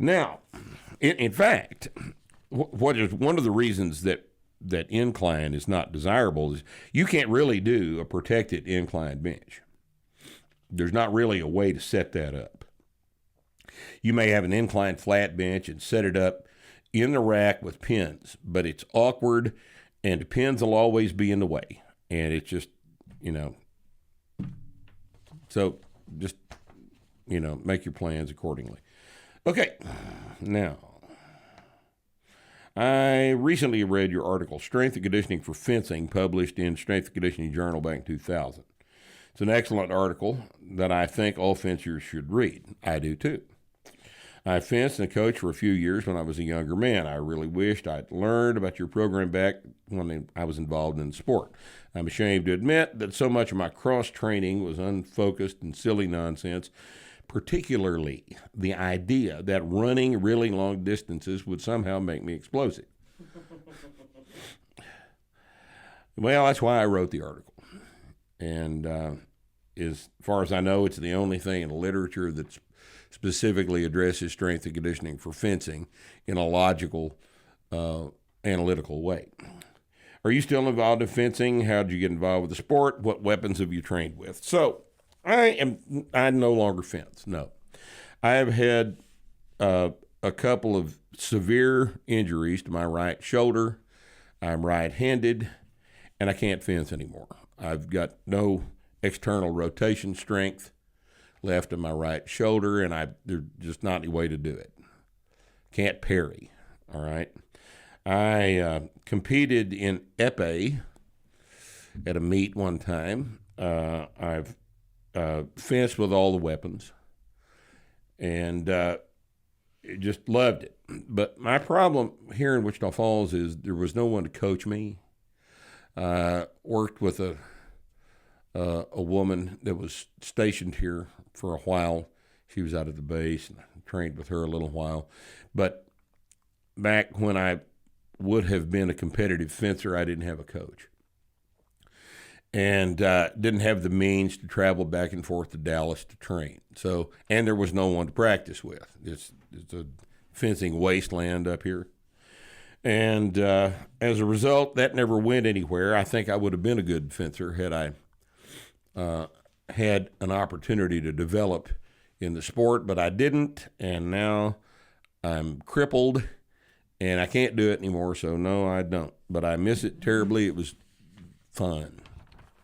Now, in fact, what is one of the reasons that incline is not desirable is you can't really do a protected incline bench. There's not really a way to set that up. You may have an incline flat bench and set it up in the rack with pins, but it's awkward and the pins will always be in the way. And it's just, so just, make your plans accordingly. Okay, now, I recently read your article, Strength and Conditioning for Fencing, published in Strength and Conditioning Journal back in 2000. It's an excellent article that I think all fencers should read. I do too. I fenced and coached for a few years when I was a younger man. I really wished I'd learned about your program back when I was involved in the sport. I'm ashamed to admit that so much of my cross-training was unfocused and silly nonsense, particularly the idea that running really long distances would somehow make me explosive. Well, that's why I wrote the article. And as far as I know, it's the only thing in the literature that specifically addresses strength and conditioning for fencing in a logical, analytical way. Are you still involved in fencing? How did you get involved with the sport? What weapons have you trained with? So I no longer fence. No, I have had a couple of severe injuries to my right shoulder. I'm right-handed, and I can't fence anymore. I've got no external rotation strength left in my right shoulder, and there's just not any way to do it. Can't parry, all right? I competed in épée at a meet one time. I've fenced with all the weapons, and just loved it. But my problem here in Wichita Falls is there was no one to coach me. Worked with a woman that was stationed here for a while. She was out at the base, and I trained with her a little while. But back when I would have been a competitive fencer, I didn't have a coach. And didn't have the means to travel back and forth to Dallas to train. So, and there was no one to practice with. It's a fencing wasteland up here. And as a result, that never went anywhere. I think I would have been a good fencer had I had an opportunity to develop in the sport, but I didn't, and now I'm crippled, and I can't do it anymore, so no, I don't. But I miss it terribly. It was fun.